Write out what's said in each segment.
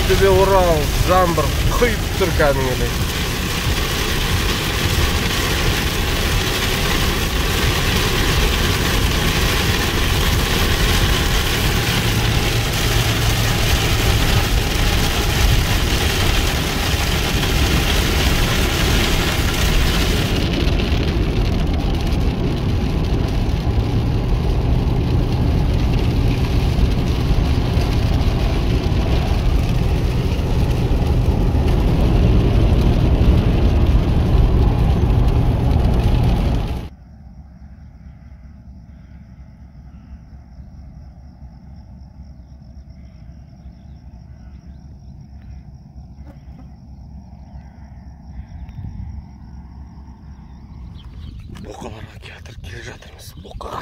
Ақтөбе, Орал, жаңбыр құйып тұр кәдімгідей. Бұқаларға келе жатырмыз, бұқаға.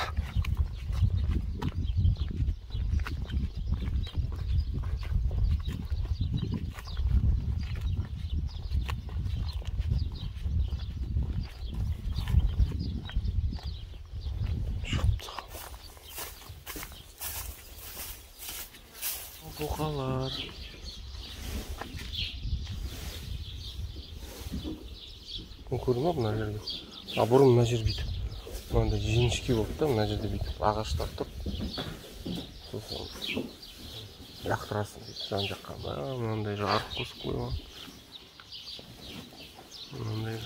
Бұқалар. Көрдің ба мына жерге? Бұрын мына жер бүйтіп, мынандай жіңішке болып та, мына жерде бүйтіп ағаштар тұр. Сосын лақтырасың дейді, жан жаққа. Мынандай жарық қосып қойған. Мынандай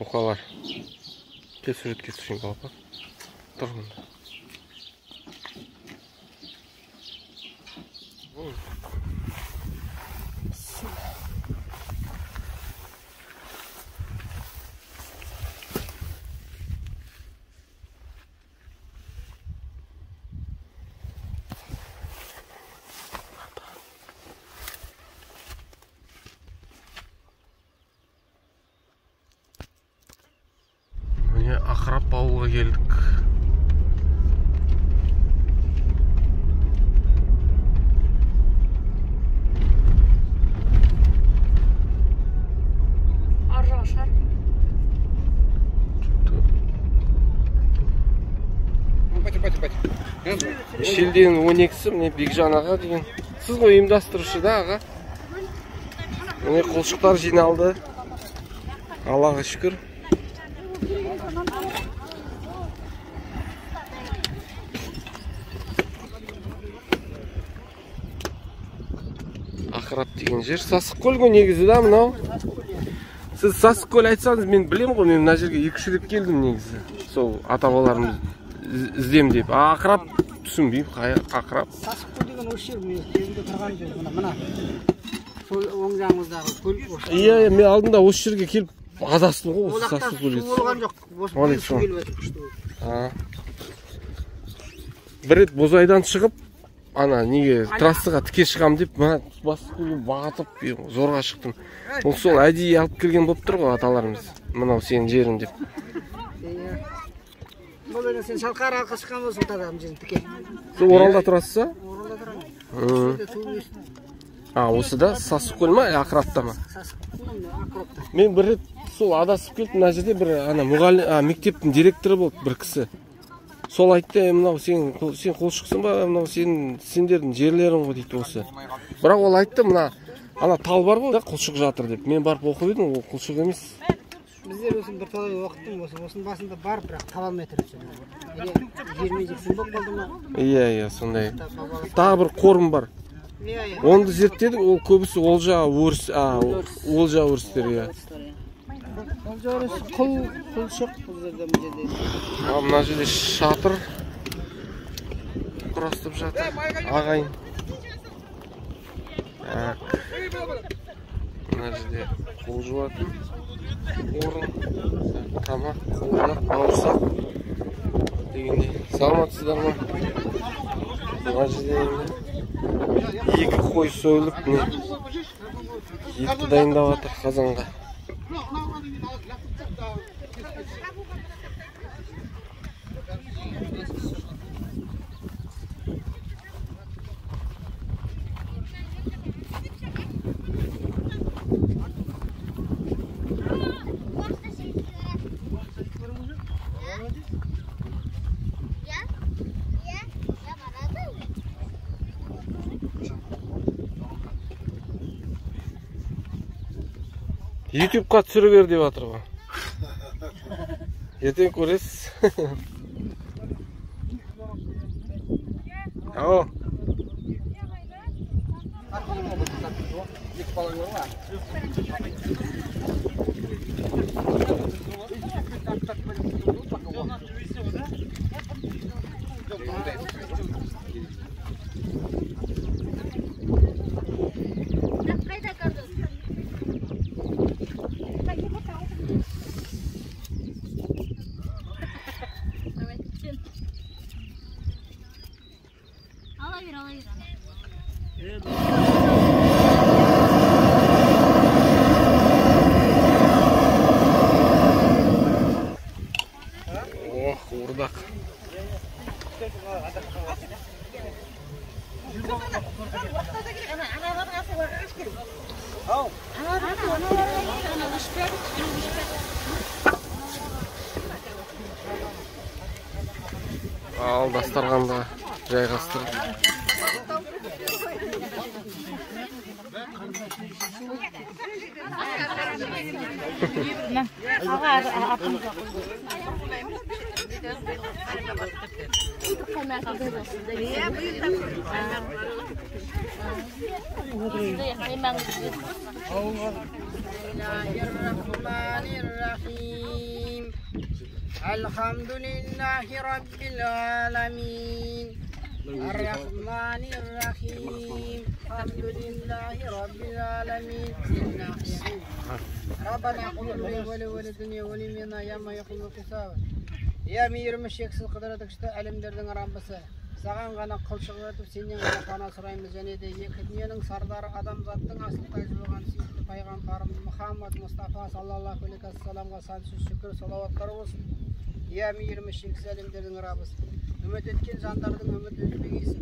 бұқалар. Кел суретке түсейін балапа. Тұр мында. Ақырап ауылға келдік. Аржаға шар. Шілденің 12-сі, міне Бекжан аға деген. Сіз ғой ұйымдастырушы да аға. Міне құлшықтар жиналды. Аллаға шүкір. Ақырап деген жер. Сасықкөл ғой негізі да мынау. Сіз Сасықкөл айтсаңыз, мен білем ғой, мен мына жерге 2-3 рет келдім негізі. Сол ата-бабаларымыз іздем деп. Ақырап түсінбеймін, ақырап. Сасықкөл деген осы жер, мен кезінде тұрған жер, мына. Сол оң жағымыздағы көл осы. Иә, мен алдында осы жерге келіп азастым ғой, осы Сасықкөл. Су болған жоқ. Осы су келіп жатыр күшті. Бір рет Бозайдан шығып, ана неге трассаға тіке шығам деп, Сасықкөлге батып, зорға шықтым. Ол сол әдейі алып келген болып тұр ғой аталарымыз. Мынау сенің жерің деп. Бұл енді сен шалқар алқа шыққан болсын ұтадам жерін тіке. Сол Оралда тұрасыз ба? Оралда тұрам. Осы да Сасықкөл ма, ақырапта ма? Сасықкөл ақырапта. Мен бір рет сол адасып келіп, мына жерде бір мектептің директоры болды бір кісі. Сол айтты, мынау сен құлшықсың ба, мынау сендердің жерлерің ғой дейді осы. Бірақ ол айтты, мына тал бар ғой, құлшық жатыр деп. Мен барып оқып едім, ол құлшық емес. Біздер өсін бір талай уақыттың осының басында бар, бірақ таба алмай тұрып. Жермен жексін болып қалды ма? Иә, сондай. Тағы бір қорым бар. Онды зерттедік, ол көбісі олжа өрістер, иә. Олжа өріс құлшық бұл жерде. Мына жерде шатыр құрастып жатыр, ағайын. Мына жерде қол жуатын орын, тамақ, қолдақ, бауырсақ дегендей. Саламатсыздар ма? Мына жерде екі қой сойылып, етті дайындап жатыр қазанға. YouTube'ga түсіріп бер деп жатыр ғой. Ертең көресіз. Ау. Қуырдақ. Ал дастарханда жайғастырып. Alhamdulillahi Rabbil alamin. Ar-Rahmanir Rahim. Alhamdulillahi Rabbil alamin. Rabbana qul li dunya wa limina yama yaqulu qisab. Ya meyirimi шексіз қыдырды күшті әлемдердің Раббысы. Саған ғана құлшылық етіп, сенен ғана пана сұраймыз, және де екі дүниенің сардары адамзаттың асылтай жуған сүйікті пайғамбарымыз Мұхаммад Мұстафа саллаллаху алейхи вассаламға сансыз шүкір салауаттар болсын. Я мейірімі шексіз әлемдердің Раббысы. Үміт еткен жандардың үміт үзбегейсің.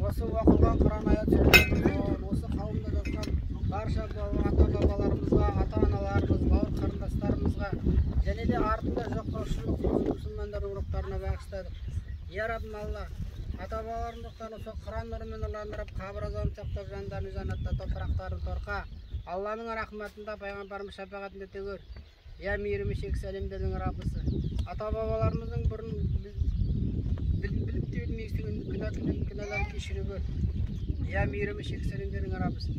Осы оқылған Құран аят сөздерін осы қауымда жатқан барша ата-бабаларымызға, ата-аналарымыз, бауыр қарындастарымызға, және де артында жоқтаушылық мұсылмандардың рухтарына бағыштадық. Я Раббым Алла, ата-бабаларымыз рухтарын сол Құран нұрымен нұрландырып, қабір азабын сақтап, жандарын жәннатта, топырақтарын торқа. Алланың рахматында пайғамбарымыз шапағатында төгөр. Я мейірімі шексіз әлемдердің Раббысы. Ата-бабаларымыздың бұрын біліп те білмеген күнәларын кешіріп көр. Я мейірімі шексіз әлемдердің Раббысы.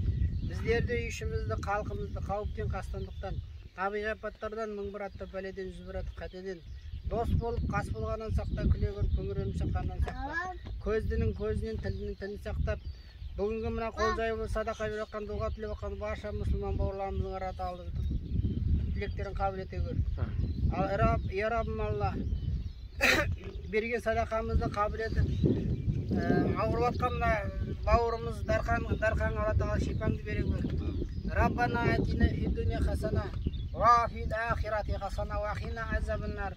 Біздерді, үйшімізді, халқымызды қауіптен, қастандықтан, табиғи апаттардан, мың бір атты бәледен, жүз бір атты қатеден, дос болып, қас болғаннан сақта, күле көріп, көңіреніп шыққаннан сақта, көздінің көзінен, тілінің тілін сақтап, бүгінгі мына қол жайып садақа беріп жатқан, дұға тілеп жатқан барша мұсылман бауырларымыздың араты алды тілектерін қабыл ете көр. Ал я Раббым Алла, берген садақамызды қабыл етіп, ауырып жатқан мына бауырымыз дархан Алла тағала шипаңды бере көр. Раббана атина фид дуnya хасана ва фил ахирати хасана ва қина азабан нар.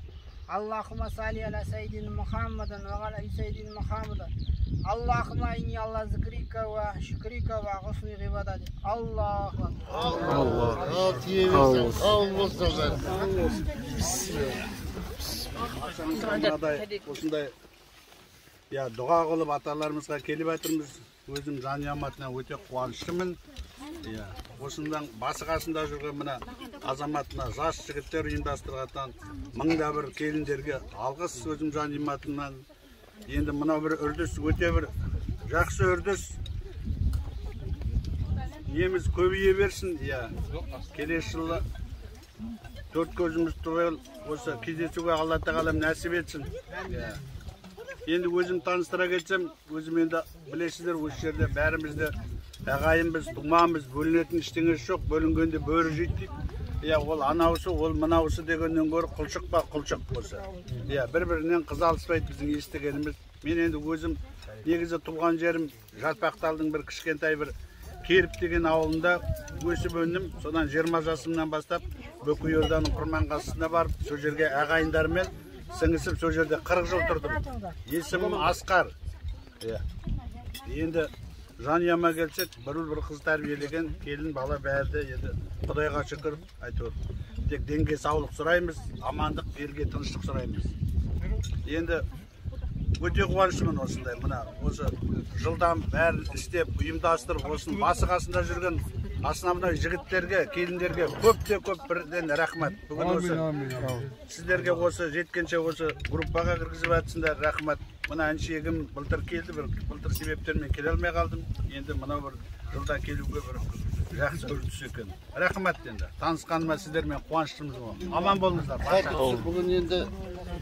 Аллахумма салли аля саййидина Мухаммадан ва аля саййидина Мухаммада. Аллахумма инни алла зикрика ва шукрика ва хусни ғибадати. Аллаху осындай дұға қылып аталарымызға келіп жатырмыз. Өзім жанұяматына өте қуаныштымын. Осындан басы қасында жүрген мына азаматына жас жігіттер ұйымдастырған мыңда бір келіндерге алғыс өзім жанұяматынан. Енді мына бір үрдіс өте бір жақсы үрдіс. Неміз көбейе берсін. Келесі жылы төрт көзіміз түгел осы кездесуге Алла тағала нәсіп етсін. Енді өзім таныстыра кетсем, өзім енді білесіздер, осы жерде бәрімізді ағайынбыз, тұмамыз, бөлінетін ештеңесі жоқ, бөлінгенде бөрі жейді. Ол анаусы, ол мынаусы дегеннен гөрі құлшық па, құлшық болса. Бір-бірінен қыз алыспайды біздің естігеніміз. Мен енді өзім негізі туған жерім Жатпақталдың бір кішкентай бір Керіп деген ауылында өсіп өндім. Содан 20 жасымнан бастап Бөкейорданың Құрманғазысына барып, сол жерге ағайындармен сіңісіп, сол жерде 40 жыл тұрдым. Есімім Асқар. Енді жанұяма келсек, бір қыз тәрбиелеген, келін бала бәрді, енді Құдайға шүкір, айтып, тек денге саулық сұраймыз, амандық, елге тыныштық сұраймыз. Енді өте қуаныштымын осындай, мына осы жылдан бәрін істеп, ұйымдастырып, осының басы қасында жүрген Астына мына жігіттерге, келіндерге көп бірден рахмат. Бүгін осы сіздерге осы жеткенше осы группаға кіргізіп жатсыңдар, рахмат. Мына әншегім былтыр келді, былтыр себептермен келе алмай қалдым. Енді мына бір жылда келуге бір жақсы үрдіс екен. Рахмат енді. Танысқаныма сіздермен қуаныштымыз ғой. Аман болыңыздар. Бүгін енді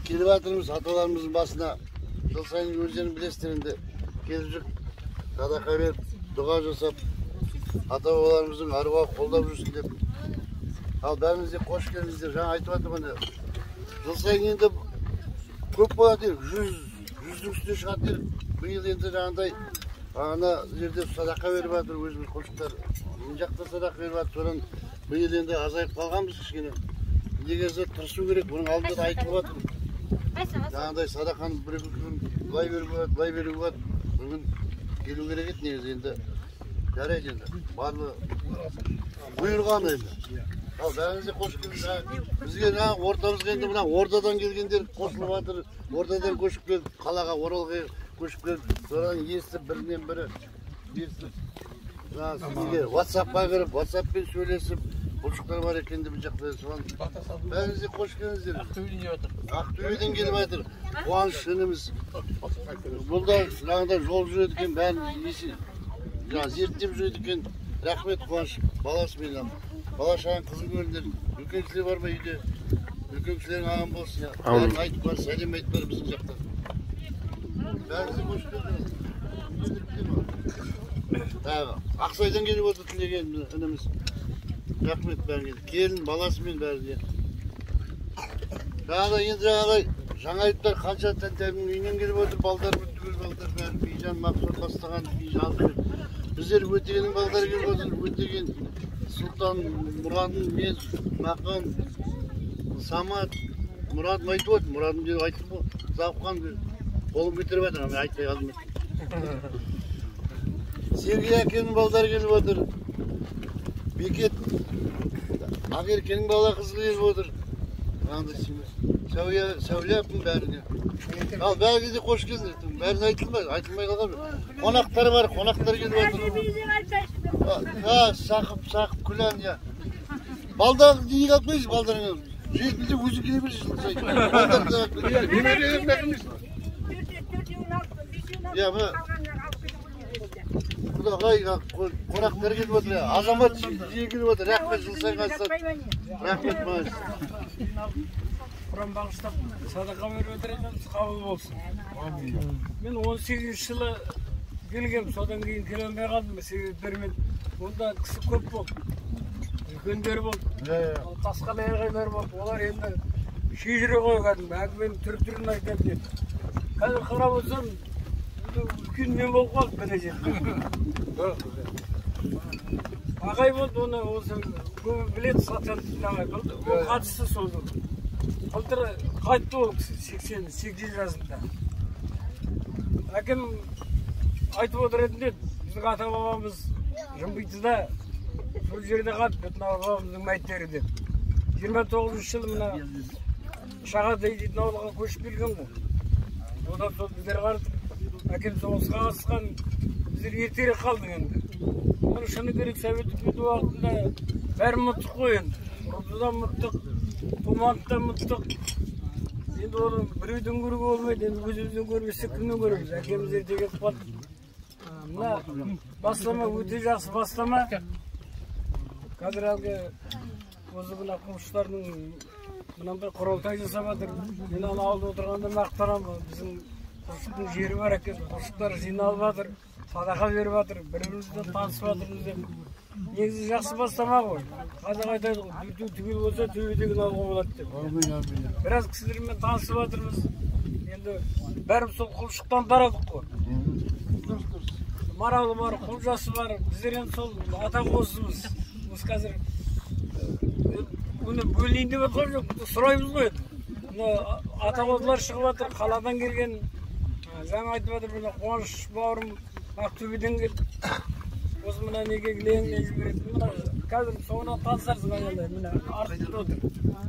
келіп жатырмыз аталарымыздың басына. Жыл сайын өздерің білесіздер енді келіп жүр, садақа беріп, дұға жасап, ата-бабаларымыздың аруағы қолдап жүрсін деп. Ал бәріңіз де қош келдіңіздер. Жаңа айтып жатырмын. Жыл сайын енді көп болады, жүздің үстіне шығады. Биыл енді жаңағыдай ана жерде садақа беріп жатыр, өзіміз құлшықтар. Мен жақта садақа беріп жатыр. Содан биыл енді азайып қалғанбыз кішкене. Негізі тырысу керек, бұның алдында да айтып жатыр. Жаңағыдай садақаны бір күн былай беруге болады. Бүгін келу керек еді негізі енді. Жарайды енді. Барлығы бұйырған енді. Ал бәріңізде қош келдіңіздер. Бізге ортамызға енді мына ордадан келгендер қосылып жатыр. Ордадан көшіп келіп, қалаға Оралға көшіп келіп, содан естіп бірінен бірі естіп. Сізге WhatsApp-қа кіріп, WhatsApp-пен сөйлесіп, құлшықтар бар екен деп жақта соған. Бәріңізде қош келдіңіздер. Ақтөбеден келіп жатыр. Қуаныш ініміз. Бұл да жаңағыдай жол жүреді екен, бәрін зерттеп жүреді екен. Рахмет қуаныш. Баласы менен. Бала шағын қызын көріңдер. Үлкен кісілер бар ма үйде? Үлкен кісілерің ағам болсын. Бәрін айтып бар, сәлем айтып бар біздің жақтан. Бәріңізде қош келдіңіздер. Ақсайдан келіп отыр тілеген ініміз. Рахмет бәріңізге. Келін, баласымен бәріне. Жаңағыдай жаңайыптар қанша тәнтәбінің үйінен келіп отыр. Балдар бүттігіл балдар бәрі. Бейжан Мақсат бастаған алып. Біздер өтегеннің балдары келіп отыр. Өтеген Сұлтан, Мұрадын, мен, Мақан, Самат, Мұрадын айтып отыр. Мұрадын деп айтып бұл. Завқан қолым көтеріп жатыр, мен айтпай қалдым. Сергей әкенің балдары келіп отыр. Бекет, Ақеркенің бала қызы келіп отыр. Сәуле әппін бәріне. Ал бәріне де қош келдіңдер. Бәрін айтылмай қалған. Қонақтар бар, қонақтар келіп отыр. Сақып, күлән, я. Балдағы дейін алпайсыз, балдарыңа. Жетінде өзі келе берсіз. Құдағай, қонақтар келіп отыр. Азамат жиі келіп отыр. Рахмет жылсай қастар. Рахмет мағаш. Құран бағыштап садақа беріп отырғанымыз қабыл болсын. Мен 18 жылы келгем, содан кейін келе алмай қалдым. Себептермен онда кісі көп болды. Үлкендер болды. Тасқалы ағайлар болды. Олар енді шежіре қойған. Әңгіменің түрін айтады деді. Қазір қарап отырсам, үлкен мен болып қалды мына жерде. Ағай болды, оны осы көбі біледі, сатан ағай болды. Ол қатысты солды. Былтыр қайтты ол 88 жасында. Әкем айтып отыратын деді, біздің ата-бабамыз Жымбитыда сол жерде қалды, бүтін ата-бабамыздың мәйіттері деп. 29 жылы мына Шағатай дейтін ауылға көшіп келген ғой. Одан сол біздер қардық. Әкем соғысқа қатысқан, біздер ертерек қалдық енді. Оны шыны керек Совет үкіметі уақытында бәрі мұттық қой енді. Ұрдыдан мұттық, Туманттан мұттық. Енді оны біреудің көруге болмайды, енді өзімізден көрмесек кімнен көреміз? Әкеміз ерте кетіп қалды. Мына бастама өте жақсы бастама. Қазір әлгі осы мына құлшылардың мынандай құрылтай жасап жатыр. Мен ана ауылда отырғанда мақтанамын. Біздің құлшылықтың жері бар екен. Құлшылықтар жиналып жатыр, садақа беріп жатыр, бір-бірімізбен танысып жатырмыз деп. Негізі жақсы бастама ғой. Қазақ айтады ғой, дүрту түгел болса төбедегін алуға болады деп. Біраз кісілермен танысып жатырмыз. Енді бәріміз сол құлшылықтан тарадық қой. Маралы бар, құлжасы бар. Біздер енді сол ата қосымыз. Біз қазір бұны бөлейін деп отқан жоқ, сұраймыз ғой. Ата қозылар шығып жатыр, қаладан келген. Жаңа айтып жатыр, қуаныш бауырым Ақтөбеден келді. Осы мына неге леңнен жібереді. Қазір соңынан танысарсың ағайындар. Мына артында отыр.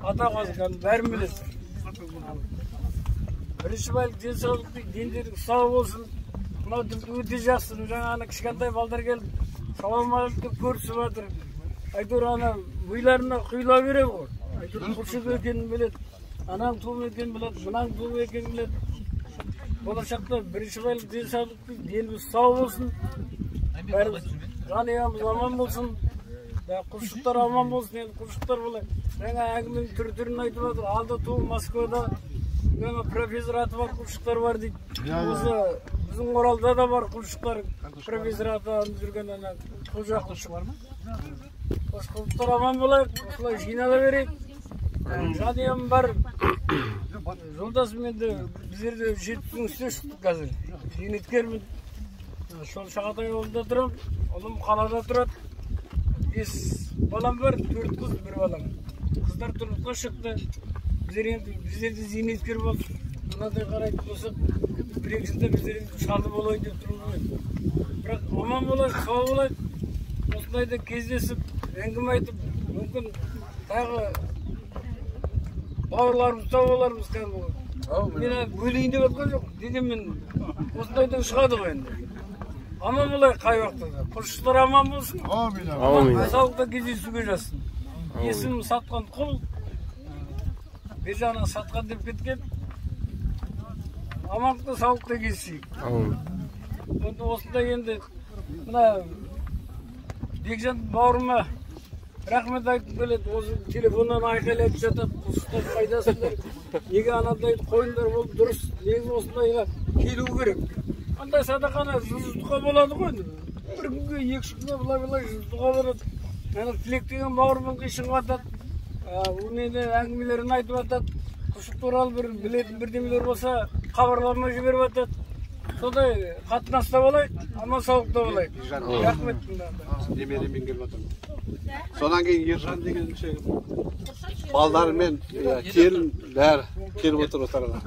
Ата қозы, бәрін білесіз. Бірінші байлық денсаулық дейді, дендерің сау болсын. Мынау өте жақсы. Жаңа кішкентай балдар келіп, салам алейкум деп көрісіп жатыр. Әйтеуір ана миларына құйыла береді ғой. Әйтеуір құлшық екенін біледі, анаң туып екенін біледі, мынаң туып екенін біледі. Болашақта бірінші байлық денсаулық, деніміз сау болсын, бәріміз жанұямыз аман болсын, құлшықтар аман болсын. Енді құлшықтар былай жаңа әңгіменің түрін айтып жатыр. Алда туып Москвада жаңа профессор аты бар құлшықтар бар дейді. Осы біздің Оралда да бар құлшықтар, профессор аты жүрген ана қожа құлшық бар ма? Осы құлшықтар аман болайық, осылай жинала берейік. Жанұям бар. Жолдасым енді біздерде 70-нің үстіне шықтық қазір. Зейнеткермін. Сол Шағатай ауылында тұрамын. Ұлым қалада тұрады. 5 балам бар, 4 қыз, 1 балам. Қыздар тұрмысқа шықты. Біздерде зейнеткер болды. Мынадай қарайтын болсақ, 1-2 жылда біздер шалды болайын деп тұрмыз. Бірақ аман болайық, сау болайық. Осылайда кездесіп, әңгіме айтып, мүмкін тағы бауырларымыз тау болармыз кәдімгі. Мен бөлейін деп отқан жоқ. Дегенмен осындайдан шығады ғой енді. Аман болайық қай уақытта да. Құлшықтар аман болсын. Амин. Саулықта кездесуге жазсын. Есім сатқан құл. Бержана сатқан деп кеткен. Амандықта саулықта кездесейік. Осындай енді мына Бекжан бауырыма рахмет айтып келеді. Осы телефоннан айқайлап жатады. Құлшықтар қайдасыңдар? Неге анандайды қойындар болып дұрыс? Неге осындайға келу керек? Андай садақаны жұздыға болады ғой. Бір күнге 2 күнге былай жұздыға болады. Ана Тілек деген бауырымның қишынға атады. Өнеде әңгімелерін айтып атады. Құлшық туралы бір білетін бірдемелер болса хабарлама жіберіп атады. Сондай қатынаста болайық, аман саулықта болайық. Рахмет. Немеремен келіп жатырмын. Содан кейін Ержан деген балдарымен келін бәрі келіп отыр отырған.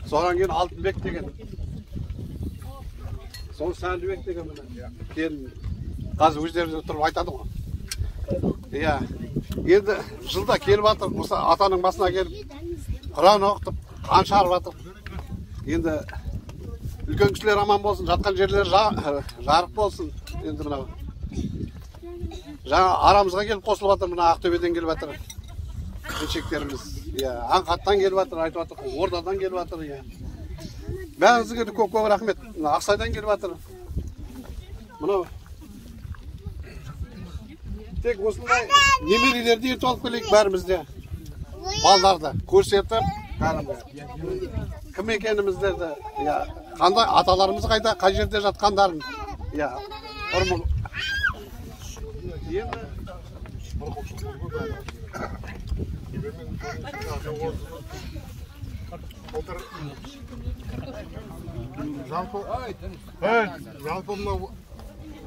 Содан кейін Алтынбек деген. Сол Сәндібек деген келін қазір өздерінде тұрып айтады ғой. Иә. Енді жылда келіп жатыр, осы атаның басына келіп Құран оқытып, қан шығарып жатыр. Енді үлкен кісілер аман болсын, жатқан жерлер жарық болсын. Енді мынау жаңа арамызға келіп қосылып жатыр, мына Ақтөбеден келіп жатыр. Келіншектеріміз, Аңқаттан келіп жатыр, айтып жатыр, Ордадан келіп жатыр. Бәріңізге де көп рахмет. Ақсайдан келіп жатыр. Мынау тек осындай немерелерді ертіп алып келейік бәрімізде. Балдарды көрсетіп, кім екенімізді, қандай аталарымыз қайда, қай жерде жатқандарын. Жалпы мынау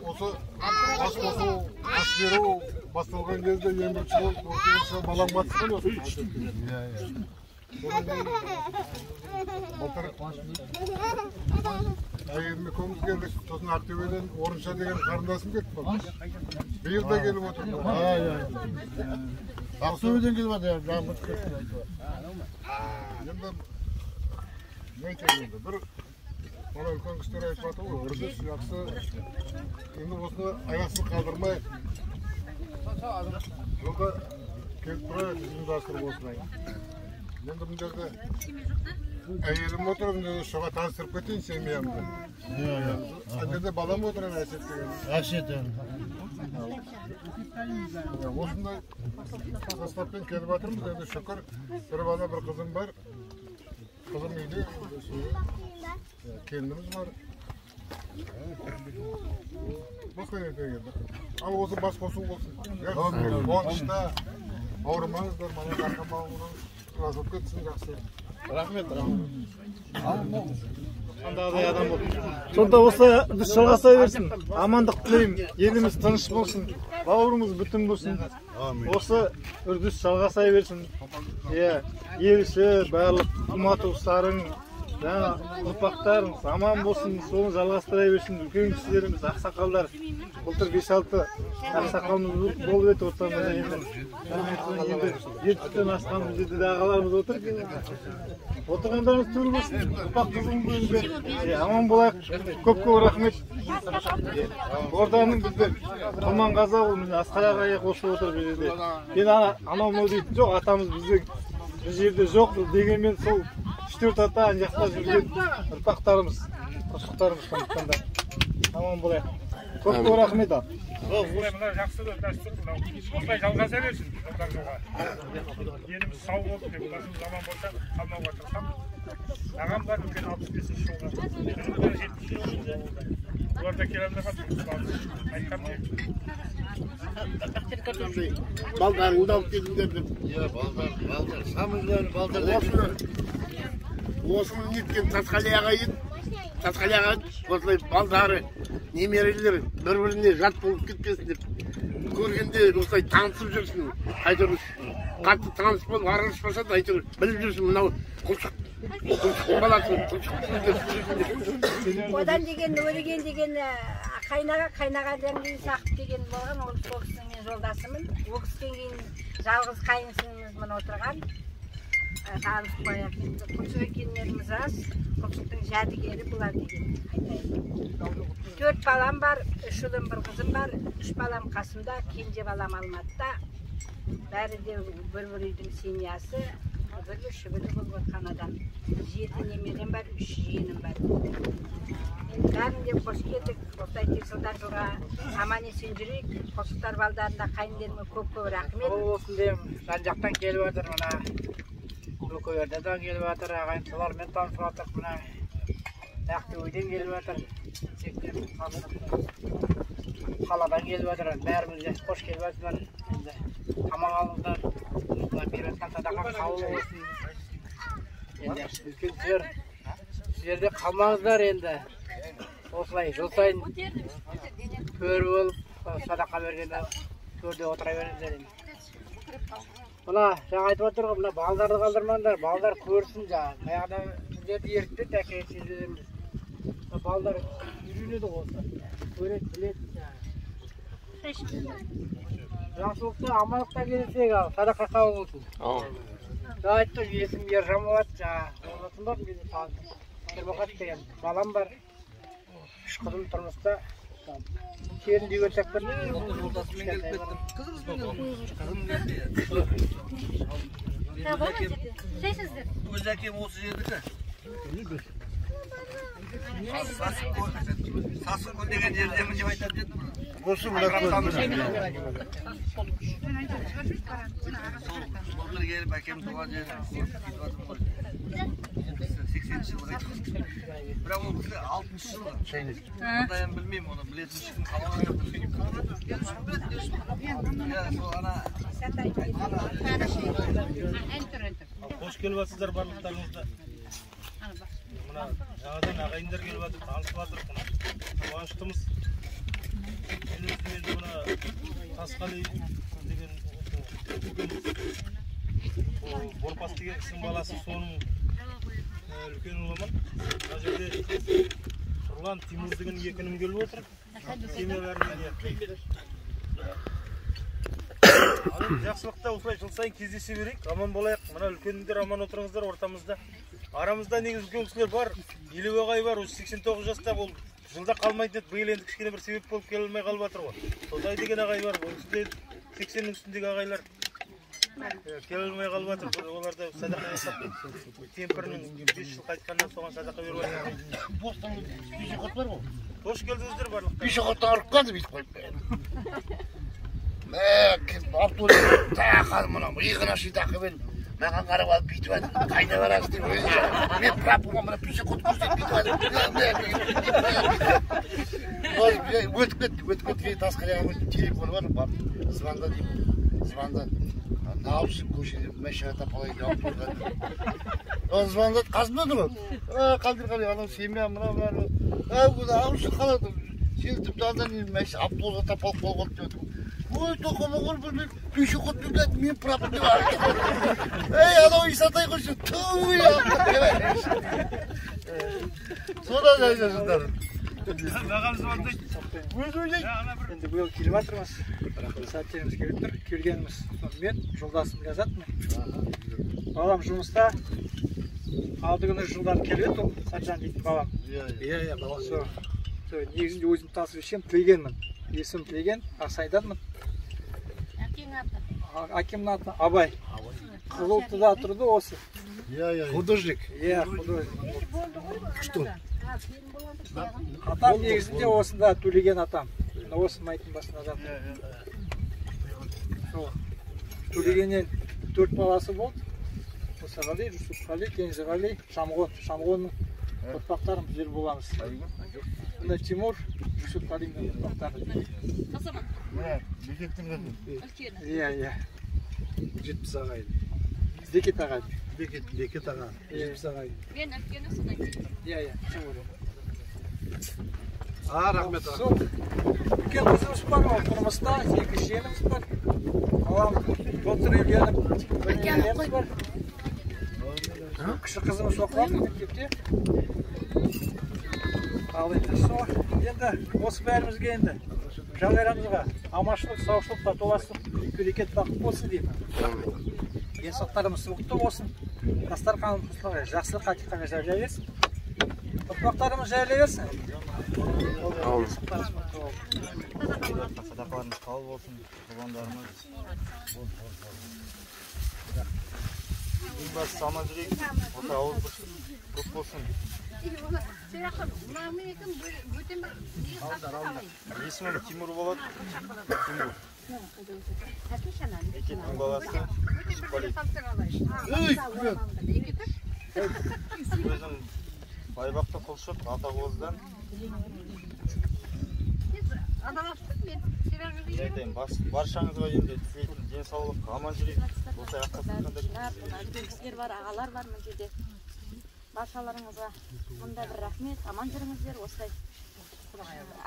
осы ас қосу, ас беру басталған кезде ең бірінші болып балам қатысқан осы. Былтыр әйеліме көңіл келдік, сосын Ақтөбеден Орынша деген қарындасым кетті. Биыл да келіп отыр. Ақтөбеден келіп жатыр, жаңбыр кетті. Енді не айтайын енді, бір мына үлкен кісілер айтып жатыр ғой, үрдіс жақсы. Енді осыны аяқсыз қалдырмай, жолда келіп тұрайық, ұйымдастырып осылай. Енді бұл жерде әйелім отыр, шоға таныстырып кетейін семьямды. Әнде балам отыр, Әсет деген. Әсет. Осындай составпен келіп жатырмыз, енді шүкір, бір бала, бір қызым бар. Қызым үйде, келініміз бар. Басқа не келді? Ал осы бас қосу болсын. Қуанышта ауырмаңыздар, мана қақамауынан разып кетсін жақсы. Рахмет. Сонда осы біз жалғаса берсін. Амандық тілеймін. Еліміз тыныш болсын. Бауырымыз бүтін болсын. Осы үрдіс жалғаса берсін. Ел іші барлық тума туыстарың, жаңа ұрпақтарыңыз аман болсын. Соны жалғастыра берсін. Үлкен кісілеріміз, ақсақалдар. Былтыр 5-6 ақсақалымыз болып еді ортамызда. Енді 70-тен асқан бізде ағаларымыз отыр. Отырғандарыңыз түгел болсын. Ұрпақ қызығын көріңіздер. Аман болайық. Көп рахмет. Орданың бізде Құлман Қаза ол міне Асқар ағайға қосылып отыр бұл жерде. Мен анау мынау дейтін жоқ, атамыз бізде бұл жерде жоқ дегенмен сол 3-4 ата ана жақта жүрген ұрпақтарымыз, құршықтарымыз сондықтан да аман болайық. Көп рахмет. Мына жақсы дәстүр осылай жалғаса берсін. Еліміз сау болып, басымыз аман болса, қалмауға тырысамыз. Ағам бар үлкен 65-ші жылға. 70-ші жылға. Оларда келемді айтқам не? Балдарыңды алып келіңдер деп. Иә, балдар. Самызлар, балдар. Осыны неткен Тасқалияға осылай балдары, немерелері бір-біріне жат болып кетпесін деп. Көргенде осылай танысып жүрсін. Айтыр, қатты таныс болып араласпаса да айтыр, біліп жүрсін мынау құлшық баласы, Одан деген, өреген деген қайнаға дәмдей сақып деген болған, ол кісінің мен жолдасымын. Ол кісіден кейін жалғыз қайынсыңымыз мына отырған. Танысып қояқ енді. Құлшық екенлеріміз рас, құлшықтың жәдігері бұлар деген айтайын. 4 балам бар, 3 ұлым, 1 қызым бар, 3 балам қасымда, кенже балам Алматыда. Бәрі де бір үйдің семьясы. Бір шүбілі болып отқан адам. 7 немерем бар, 3 жиенім бар. Бәрін де қош келдік, осылай жылдан жылға аман есен жүрейік. Құлшықтар балдарында қайындеріме көп рахмет. Ол болсын дейм, жан-жақтан келіп отыр мына. Көкөверден келіп отыр, ағайын солармен танысып отыр мына. Ақтөбеден келіп отыр. Қаладан келіп отыр, бәрімізге қош келіп отыр. Аман алыңыздар. Беріп жатқан садақа қабыл болсын. Енді үлкен сіздерде қалмаңыздар енді. Осылай жыл сайын көрі болып, садақа бергенде көрде отыра беріңіздер енді. Мына жаңа айтып отырғы, мына балдарды қалдырмаңдар, балдар көрсін жаңа. Баяғыда біздерді ерікті тәке сезілеміз. Балдар үйренеді осы. Көреді, біледі жаңа. Жақсылықта, амандықта келесек ал, садақа қабыл болсын. Жаңа айтты, есім Ержан болады, жаңа. Оласын бар, менің танысым. Ербақат деген балам бар. 3 қызым тұрмыста. Керін деген сәкпір. Жолдасымен келіп кеттім. Қызым келді. Өз әкем осы жердікі. Сасықкөл деген жердемін деп айтап едім. Осы мына Былтыр келіп әкем туған жерін 80 жылға айтып. Бірақ ол кісі 60 жылға. Онда білмеймін, оны білетін шықын қалаған Қош келіп жатсыздар барлықтарыңызды. Мына жаңадан ағайындар келіп жатыр, танысып жатыр. Қуаныштымыз. Мен өзім енді мына Тасқали деген Борпас деген кісінің баласы, соның үлкен ұлымын. Мына жерде Тұрлан Тимур деген 2 інім келіп отыр. Семьяларымен жақсылықта осылай жыл сайын кездесе берейік, аман болайық. Мына үлкендер аман отырыңыздар ортамызда. Арамызда негізі үлкен кісілер бар, 50 ағай бар, 89 жаста ол жылда қалмайды деді. Биыл енді кішкене бір себеп болып келе алмай қалып жатыр ғой. Тотай деген ағай бар, ол кісіде 80-нің үстіндегі ағайлар келе алмай қалып жатыр. Оларда садақа жасап, темпірінің 5 жыл қайтқаннан соған садақа беріп жатыр. Бостан пешеход бар ғой. Қош келдіңіздер барлықтар. Пешеходтан ұрып қалды бүйтіп қойып. Автобус таяққан мына иығына шитақымен маған қарап алып бүйтіп жатыр. Қайда барасыз деп өзі жаңа. Мен прапорға мына пешеход көрсетіп бүйтіп жатыр. Тасқалияға телефоны бар, звонда деймін. Звонда. Наушник көшеде мәшіға тапалайды алып тұрған. Звондады, қасымда тұр. Қалдыр, анау семья, мына. Наушник қалады. Сен тіпті алдан мәші автобусға тапалып болған деп отыр. Ой, тоқыма қол білмеймін, пешеход білмеймін, мен прапор деп артым. Анау Исатай қойшы, тұй содан жайдасыңдар. Маған звондайды. Өз ойлайды. Енді бұл келіп жатырмыз. Сәттеріміз келіп тұр. Келгеніміз мен, жолдасым Лязат. Балам жұмыста. алдыңғы жылдан келеді ол Сатжан дейтін балам. Иә, балам. Негізінде өзім тасып ішем, Тілегенмін. Есім Тілеген, Ақсайданмын. Әкемнің аты Абай. Қызылордада тұрды осы. Художник. Иә, художник. Атам негізінде осында Төлеген атам. Осы майтын басында жатыр. Төлегеннен 4 баласы болды. Мұсағали, Жүсіпқали, Кенжеғали, Шамғон. Шамғонның ұрпақтарын біздер боламыз. Мына Тимур, Жүсіпқалиның ұрпақтары. Иә. 70 ағайын. Бекет ағайын. Бекет аға. 70 ағайын. Мен үлкені содан кейін. Иә, Тимур. Рахмет аға. Үлкен қызымыз бар, ол тұрмыста, 2 жиеніміз бар. Балам доктор үйленіп, бір неміз бар. Кіші қызымыз оқыған мектепте. Ал енді осы бәрімізге енді жалғайрамызға аманшылық, саушылық, татуластық, берекет бақыт болсын деймін. Денсаулықтарымыз мықты болсын. Дастархан жақсылық қатиқаны жайылай берсін. Ұрпақтарымыз жайылай берсін. Садақаларымыз қабыл болсын, құрбандарымыз. Ең бастысы аман жүрейік, осы ауыз көп болсын. Есімім Тимур болады. Тимур. Бекеттің баласы. Өзім Байбақты Құлшық, Атағоздан. Баршаңызға енді тілейтін денсаулық, аман жүрейік. Осылай ақтасынғанда Кісілер бар, ағалар бар мына жерде. Баршаларыңызға мұнда бір рахмет, аман жүріңіздер. Осылай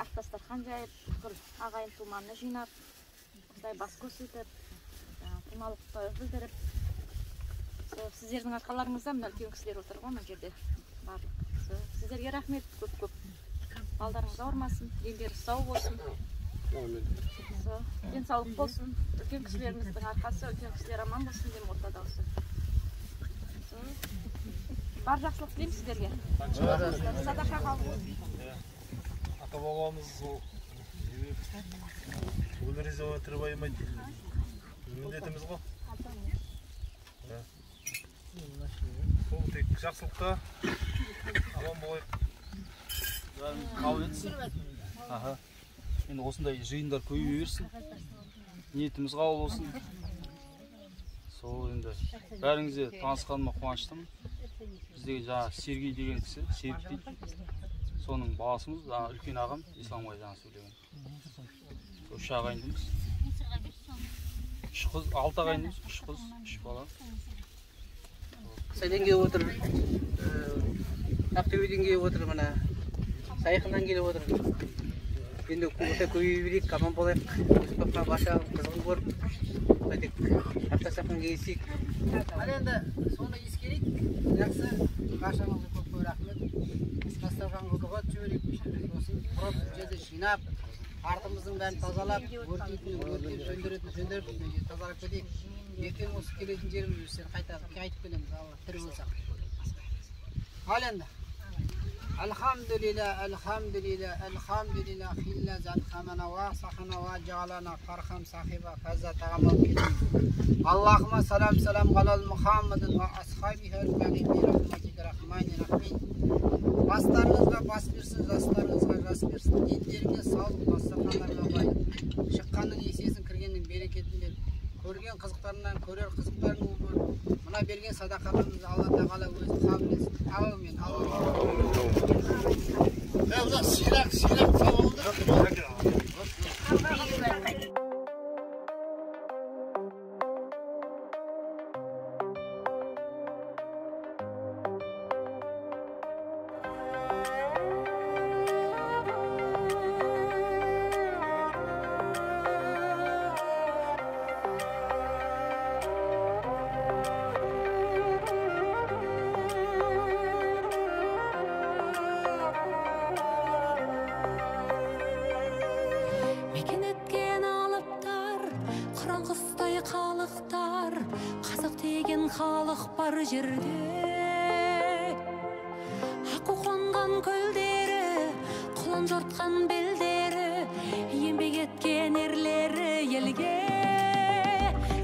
ақтастархан жайып, бүкіл ағайын туманы жинап, осылай бас көрсетіп, құмалықты білдіріп. Сіздердің арқаларыңызда мына үлкен кісілер отыр ғой мына жерде. Сіздерге рахмет, көп-көп. Балдарыңыз ауырмасын, дендері сау болсын. Денсаулық болсын. Үлкен кісілеріміздің арқасы, үлкен кісілер аман болсын деймін ортада осы. Бар жақсылық тілеймін сіздерге. Садақа қабыл болсын. Ата бабамыз өлерізеуі тірбаймайды. Міндетіміз ғой. Сол тек жақсылықта аман болайық. Қабыл етсін. Енді осындай жиындар көбейе берсін. Ниетіміз қабыл болсын. Сол енді бәріңізде танысқаныма қуаныштымын. Біздегі жаңа Сергей деген кісі, Серік дейді. Соның баласымыз, үлкен ағам, Исламбай жаңа сөйлеген. Үш ағайындымыз. 6 ағайындымыз, 3 қыз, 3 бала. Сайдан келіп отыр, Ақтөбеден келіп отыр, мына Сайқынан келіп отыр. Енді көбіте көбейе берейік, аман болайық. Өспаққа баша қызығын көріп, ақтасақын келсек. Ал енді соны ескерейік. Жақсы, башаңызға көп рахмет. Дастарханға көкөт жіберейік. Сосын құрып, жерде жинап, артымыздың бәрін тазалап, сөндіріп, тазалап кетейік. Ертең осы келетін жеріміз өздері қайтып келеміз, Алла тірі болсақ. Ал енді. Elhamdülillah, hilla zathamana wa sahana wa ja'alana farham sahiba fazza ta'amal kitim. Allahümme salam alal Muhammedin ve ashabihi el-karim bi rahmetik rahmanir rahim. Baslarınızga bas versin, jastlarınızga jas versin. Dinlerine sağlık, baslarlarına bay. Şıqqanın esesін кіргеннің берекетін беріп, көрген қызықтарынан көрер қызықтарын olur. Мына берген садақаларымызды Алла Тағала өзі қабыл етсін. Әумин. Сирак салонда. Халық бар жерде жон жортқан белдері, еңбек еткен ерлері елге.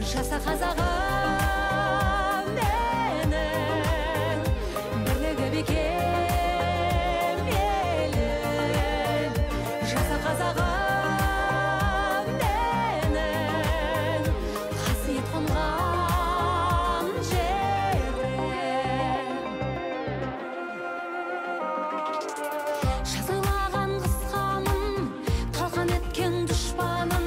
Жаса қазағым менің, бірлігі бекем елім. Жаса қазағым менің, қасиет қонған жерім. Жазалаған қысқаным, талқан еткен дұшпаным,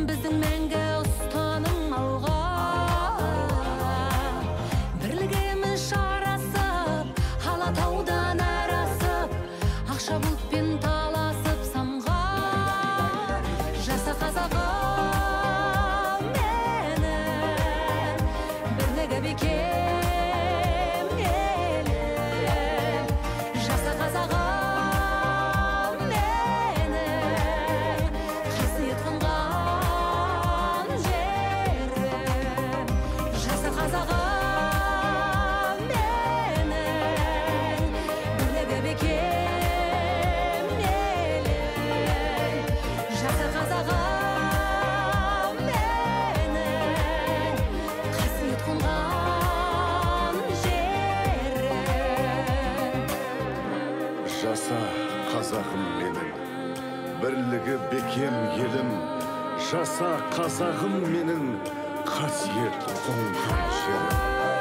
біздің мәңгі ұстаным алға. Бірлігіміз жарасып, Алатаудан арасып, ақша бұлтпен таласып самға. Жаса қазағым менің, бірлігі бекем елім. Жаса қазағым менің, қасиет қонған жерім. Жаса қазағым менің, бірлігі бекем елім. Жаса қазағым менің, қасиет қонған жерім. Жаса қазағым менің, бірлігі бекем елім. Жаса қазағым менің, қасиет қонған жерім.